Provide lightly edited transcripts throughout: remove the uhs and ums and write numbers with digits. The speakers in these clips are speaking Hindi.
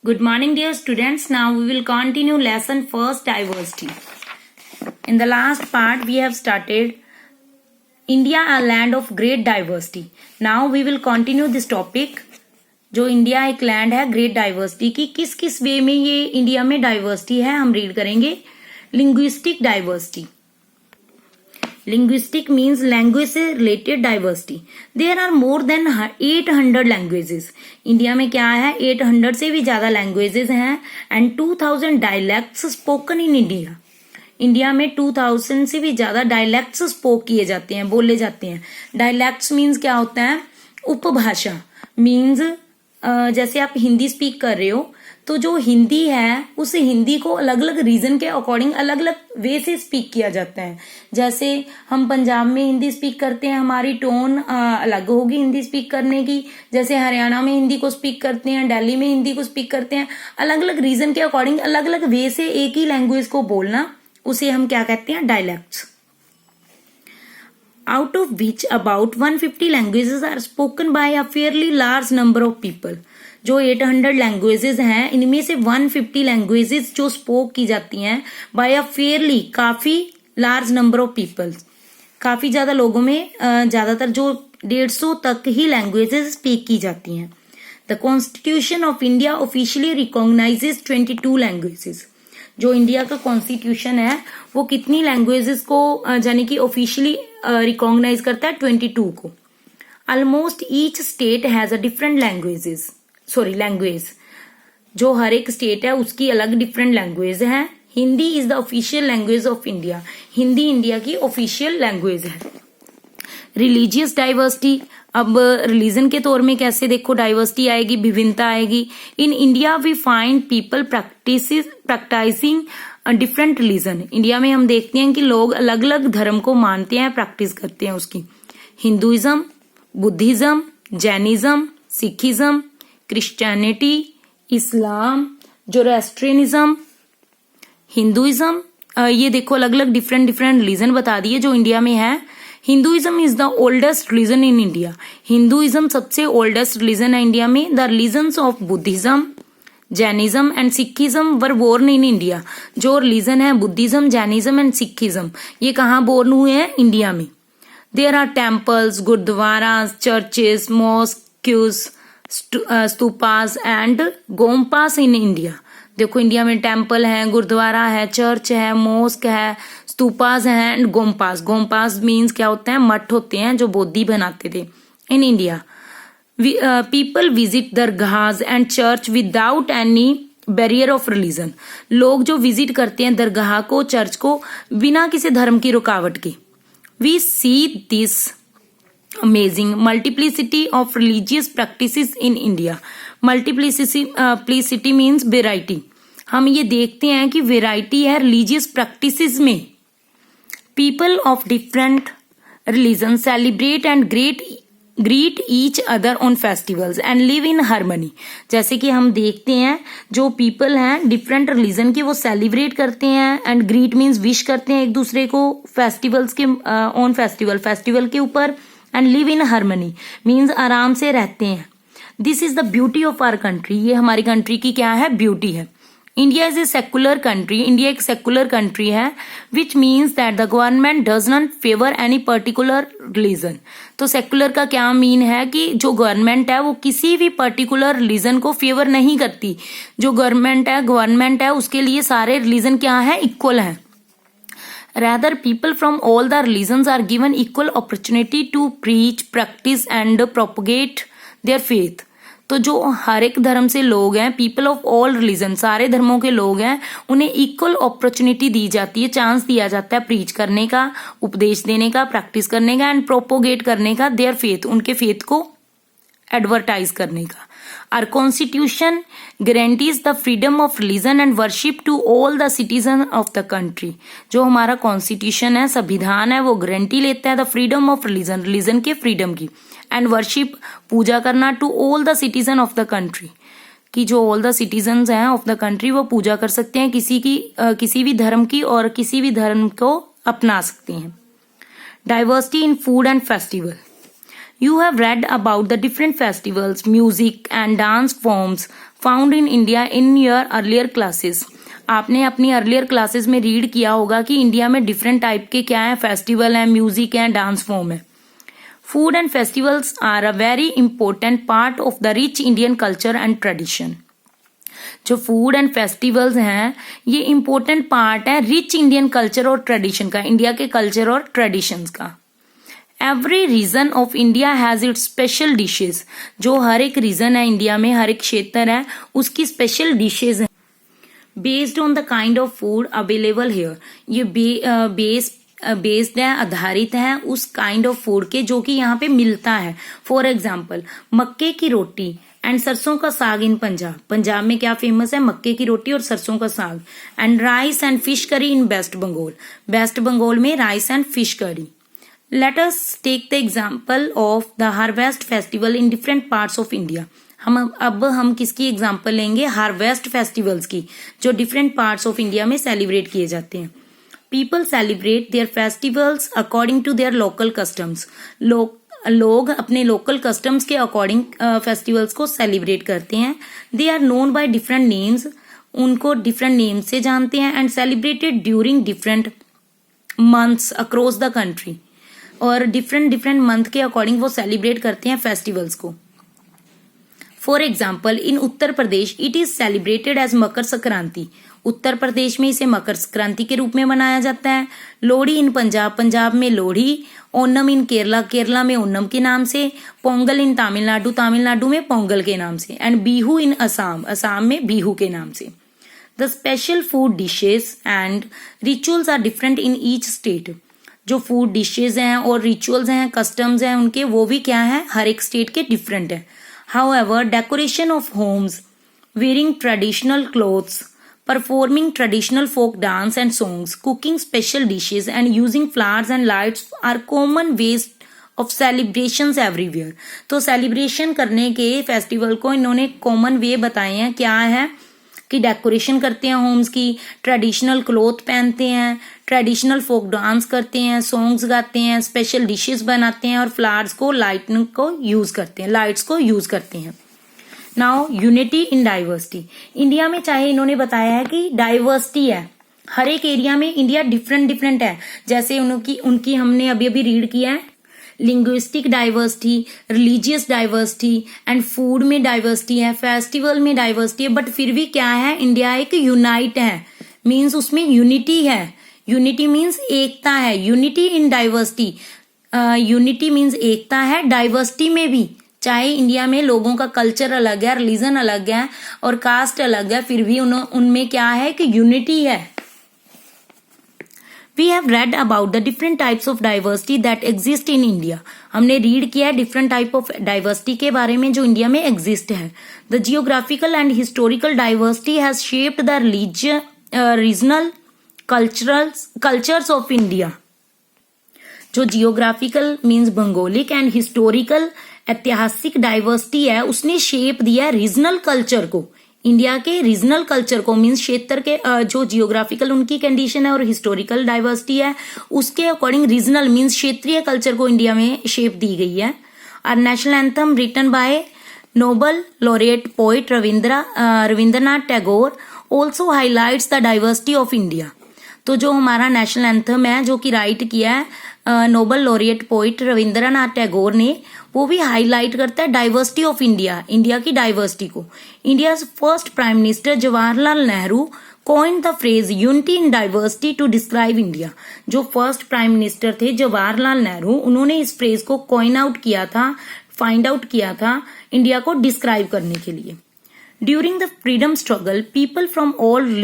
Good morning, dear students. Now we will continue lesson first, diversity. In the last part, we have started India, a land of great diversity. Now we will continue this topic. जो इंडिया एक लैंड है ग्रेट डाइवर्सिटी की, किस किस वे में ये इंडिया में डाइवर्सिटी है हम रीड करेंगे. Linguistic diversity. Linguistic means language से related diversity. There are more than 800 languages. India में क्या है 800 से भी ज्यादा languages हैं and 2000 dialects spoken in India. India में 2000 से भी ज्यादा dialects स्पोक किए जाते हैं, बोले जाते हैं. Dialects means क्या होता है? उपभाषा. means जैसे आप हिंदी स्पीक कर रहे हो तो जो हिंदी है उस हिंदी को अलग अलग रीजन के अकॉर्डिंग अलग अलग वे से स्पीक किया जाता है. जैसे हम पंजाब में हिंदी स्पीक करते हैं, हमारी टोन अलग होगी हिंदी स्पीक करने की. जैसे हरियाणा में हिंदी को स्पीक करते हैं, दिल्ली में हिंदी को स्पीक करते हैं. अलग अलग रीजन के अकॉर्डिंग अलग अलग वे से एक ही लैंग्वेज को बोलना, उसे हम क्या कहते हैं? Dialects. Out of which about 150 languages are spoken by a fairly large number of people. जो 800 लैंग्वेजेस हैं इनमें से 150 लैंग्वेजेस जो स्पोक की जाती हैं बाय अ फेयरली काफी लार्ज नंबर ऑफ पीपल. काफी ज्यादा लोगों में ज्यादातर जो 150 तक ही लैंग्वेजेस स्पीक की जाती हैं. The constitution of India officially recognises 22 languages. जो इंडिया का कॉन्स्टिट्यूशन है वो कितनी लैंग्वेजेस को यानी कि ऑफिशियली रिकॉग्नाइज करता है? 22 को. Almost each state has a different language. जो हर एक स्टेट है उसकी अलग डिफरेंट लैंग्वेज है. Hindi is the official language of India. Hindi India की ऑफिशियल लैंग्वेज है. Religious diversity. अब रिलीजन के तौर में कैसे देखो डाइवर्सिटी आएगी, विभिन्नता आएगी. In India we find people practising different religion. India में हम देखते हैं कि लोग अलग अलग धर्म को मानते हैं, प्रैक्टिस करते हैं उसकी. Hinduism, Buddhism, Jainism, Sikhism, Christianity, Islam, Zoroastrianism, Hinduism. ये देखो अलग अलग डिफरेंट रिलीजन बता दिए जो इंडिया में है. Hinduism is the oldest religion in India. Hinduism सबसे ओल्डेस्ट रिलीजन है इंडिया में. The religions of Buddhism, Jainism and Sikhism were born in India. जो रिलीजन है बुद्धिज्म, जैनिज्म एंड सिखिज्म ये कहाँ बोर्न हुए हैं? इंडिया में. There are temples, gurdwaras, churches, mosques, stupas and gompas in India. देखो इंडिया में टेम्पल है, गुरुद्वारा है, चर्च है, मॉस्क है, स्तूपास है एंड गोम्पास. गोम्पास मीन्स क्या होता है? मठ होते हैं जो बौद्धी बनाते थे. In India people visit dargahs and church without any barrier of religion. लोग जो विजिट करते हैं दरगाह को, चर्च को, बिना किसी धर्म की रुकावट के. We see this amazing multiplicity of religious practices in India. Multiplicity means variety. हम ये देखते हैं कि वेराइटी है रिलीजियस प्रैक्टिसेस में. People of different religion celebrate and greet each other on festivals and live in harmony. जैसे कि हम देखते हैं जो पीपल हैं डिफरेंट रिलीजन के वो सेलिब्रेट करते हैं एंड ग्रीट मीन्स विश करते हैं एक दूसरे को फेस्टिवल्स के ऑन फेस्टिवल के ऊपर. And live in harmony means आराम से रहते हैं. This is the beauty of our country. ये हमारी कंट्री की क्या है? ब्यूटी है. India is a secular country. India एक सेकुलर कंट्री है which means that the government does not favour any particular religion. तो सेकुलर का क्या मीन है कि जो गवर्नमेंट है वो किसी भी पर्टिकुलर रिलीजन को फेवर नहीं करती. जो गवर्नमेंट है उसके लिए सारे रिलीजन क्या है? इक्वल है. Rather, people from all the religions are given equal opportunity to preach, practice and propagate their faith. तो जो हर एक धर्म से लोग हैं, पीपल ऑफ ऑल रिलीजन, सारे धर्मों के लोग हैं, उन्हें इक्वल अपॉर्चुनिटी दी जाती है, चांस दिया जाता है प्रीच करने का, उपदेश देने का, प्रैक्टिस करने का एंड प्रोपोगेट करने का देयर फेथ, उनके फेथ को एडवर्टाइज करने का. Our constitution guarantees the freedom of religion and worship to all the citizens of the country. जो हमारा कॉन्स्टिट्यूशन है, संविधान है, वो गारंटी लेता है द फ्रीडम ऑफ रिलीजन के फ्रीडम की. एंड वर्शिप पूजा करना to all the citizen of the country. कि जो ऑल द सिटीजन्स हैं ऑफ द कंट्री वो पूजा कर सकते हैं किसी भी धर्म की और किसी भी धर्म को अपना सकते हैं. Diversity in food and festival. You have read about the different festivals, music and dance forms, found in India in your earlier classes. आपने अपनी अर्लियर क्लासेस में रीड किया होगा कि इंडिया में डिफरेंट टाइप के क्या है, फेस्टिवल है, म्यूजिक है, डांस फॉर्म है। Food and festivals are a very important part of the rich Indian culture and tradition. जो फूड एंड फेस्टिवल्स हैं ये इंपॉर्टेंट पार्ट है रिच इंडियन कल्चर और ट्रेडिशन का, इंडिया के कल्चर और ट्रेडिशंस का। Every region of India has its special dishes. जो हर एक रीजन है इंडिया में, हर एक क्षेत्र है, उसकी स्पेशल डिशेज है based on the kind of food available here. ये बेस्ड है, आधारित है उस काइंड ऑफ फूड के जो कि यहाँ पे मिलता है। फॉर एग्जाम्पल मक्के की रोटी एंड सरसों का साग इन पंजाब। पंजाब में क्या फेमस है, मक्के की रोटी और सरसों का साग। And rice and fish curry in West Bengal. West Bengal में rice and fish curry. Let us take the example of the harvest festival in different parts of India. हम किसकी एग्जाम्पल लेंगे, हार्वेस्ट फेस्टिवल्स की, जो डिफरेंट पार्ट्स ऑफ इंडिया में सेलिब्रेट किए जाते हैं। People celebrate their festivals according to their local customs. लोग अपने लोकल कस्टम्स के अकॉर्डिंग फेस्टिवल्स को सेलिब्रेट करते हैं। They are known by different names. उनको डिफरेंट नेम्स से जानते हैं। And celebrated during different months across the country. और डिफरेंट मंथ के अकॉर्डिंग वो सेलिब्रेट करते हैं फेस्टिवल्स को। For example in Uttar Pradesh it is celebrated as Makar Sankranti. Uttar Pradesh में इसे मकर संक्रांति के रूप में मनाया जाता है। लोहड़ी इन पंजाब, पंजाब में लोहड़ी। ओनम इन केरला, केरला में ओनम के नाम से। पोंगल इन तमिलनाडु, तमिलनाडु में पोंगल के नाम से। एंड बिहू इन असम, असम में बिहू के नाम से। The special food dishes and rituals are different in each state. जो फूड डिशेज हैं और रिचुअल्स हैं, कस्टम्स हैं उनके, वो भी क्या है, हर एक स्टेट के डिफरेंट है। However, decoration of homes, wearing traditional clothes, performing traditional folk dance and songs, cooking special dishes and using flowers and lights are common ways of celebrations everywhere. तो सेलिब्रेशन करने के फेस्टिवल को इन्होंने कॉमन वे बताए हैं। क्या है कि डेकोरेशन करते हैं होम्स की, ट्रेडिशनल क्लोथ पहनते हैं, ट्रेडिशनल फोक डांस करते हैं, सॉन्ग्स गाते हैं, स्पेशल डिशेस बनाते हैं और फ्लावर्स को लाइटिंग को यूज करते हैं, लाइट्स को यूज करते हैं। Now unity in diversity. India में चाहे इन्होंने बताया है कि डाइवर्सिटी है, हर एक एरिया में इंडिया डिफरेंट है। जैसे उनकी हमने अभी रीड किया है, linguistic diversity, religious diversity and food में डाइवर्सिटी है, फेस्टिवल में डाइवर्सिटी है। बट फिर भी क्या है, इंडिया एक यूनाइट है, मीन्स उसमें यूनिटी है। यूनिटी मीन्स एकता है। Unity in diversity, unity means एकता है डाइवर्सिटी में भी। चाहे इंडिया में लोगों का कल्चर अलग है, रिलीजन अलग है और कास्ट अलग है, फिर भी उनमें क्या है कि यूनिटी है। We have read about the different types of diversity that exist in India. हमने रीड किया है डिफरेंट टाइप ऑफ डाइवर्सिटी के बारे में जो इंडिया में एग्जिस्ट है। The geographical and historical diversity has shaped the regional cultures of India. जो जियोग्राफिकल मीन्स भौगोलिक एंड हिस्टोरिकल ऐतिहासिक डाइवर्सिटी है, उसने शेप दिया रीजनल कल्चर को, इंडिया के रीजनल कल्चर को, मीन्स क्षेत्र के जो जियोग्राफिकल उनकी कंडीशन है और हिस्टोरिकल डाइवर्सिटी है उसके अकॉर्डिंग रीजनल मीन्स क्षेत्रीय कल्चर को इंडिया में शेप दी गई है। और national anthem written by Nobel laureate poet Rabindranath Tagore also highlights the diversity of India. तो जो हमारा नेशनल एंथम है जो कि राइट किया है Nobel laureate poet Rabindranath Tagore ने, वो भी हाईलाइट करता है डाइवर्सिटी ऑफ इंडिया, इंडिया की डाइवर्सिटी को। India first prime minister Jawaharlal Nehru coined the phrase unity in diversity to describe India. जो फर्स्ट प्राइम मिनिस्टर थे जवाहरलाल नेहरू, उन्होंने इस फ्रेज को कॉइन आउट किया था, फाइंड आउट किया था इंडिया को डिस्क्राइब करने के लिए। During the freedom struggle people from all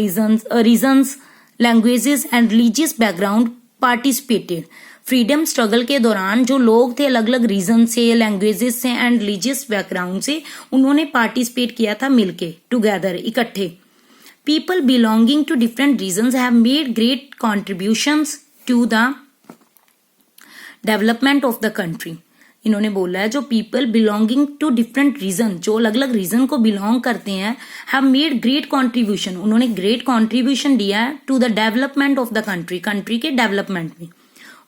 regions languages and religious background participated. Freedom struggle के दौरान जो लोग थे अलग अलग रीजन से, लैंग्वेजेस से एंड रिलीजियस बैकग्राउंड से, उन्होंने पार्टिसिपेट किया था मिलके, टुगेदर, इकट्ठे। People belonging to different regions have made great contributions to the development of the country. इन्होंने बोला है जो people belonging to different region, जो अलग अलग रीजन को बिलोंग करते हैं, हैव मेड ग्रेट कॉन्ट्रीब्यूशन, उन्होंने ग्रेट कॉन्ट्रीब्यूशन दिया है to the development of the country, country के डेवलपमेंट में।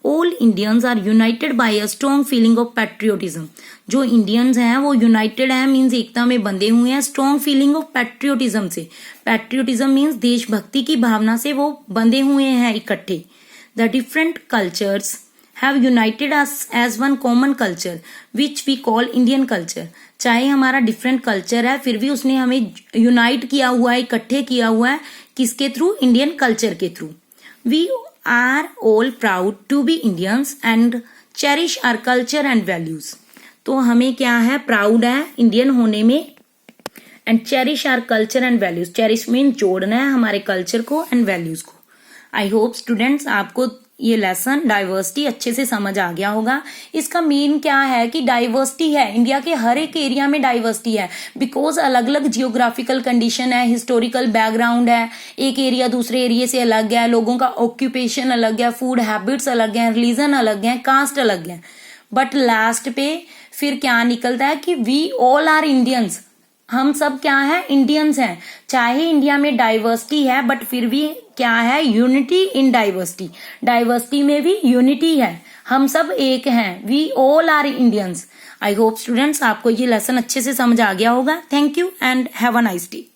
All Indians are united by a strong feeling of patriotism. जो इंडियंस हैं वो यूनाइटेड हैं, मीन्स एकता में बंधे हुए हैं, स्ट्रॉन्ग फीलिंग ऑफ पैट्रियोटिज्म से। पैट्रियोटिज्म मीन्स देशभक्ति की भावना से वो बंधे हुए हैं इकट्ठे। The different cultures have united us as one common culture which we call Indian culture। चाहे हमारा डिफरेंट कल्चर है फिर भी उसने हमें यूनाइट किया हुआ है, इकट्ठे किया हुआ है, किसके थ्रू? इंडियन कल्चर के through. We are all proud to be Indians and cherish our culture and values. तो हमें क्या है? प्राउड है इंडियन होने में, and cherish our culture and values. Cherish mean जोड़ना है हमारे कल्चर को एंड वैल्यूज को। आई होप स्टूडेंट्स आपको ये लेसन डाइवर्सिटी अच्छे से समझ आ गया होगा। इसका मीन क्या है कि डाइवर्सिटी है, इंडिया के हर एक एरिया में डाइवर्सिटी है, बिकॉज अलग अलग जियोग्राफिकल कंडीशन है, हिस्टोरिकल बैकग्राउंड है, एक एरिया दूसरे एरिया से अलग है, लोगों का ऑक्यूपेशन अलग है, फूड हैबिट्स अलग है, रिलीजन अलग है, कास्ट अलग है। बट लास्ट पे फिर क्या निकलता है कि वी ऑल आर इंडियंस। हम सब क्या है? इंडियंस हैं। चाहे इंडिया में डाइवर्सिटी है बट फिर भी क्या है? Unity in diversity. डाइवर्सिटी में भी यूनिटी है, हम सब एक हैं। We all are Indians. I hope students आपको ये लेसन अच्छे से समझ आ गया होगा। Thank you and have a nice day.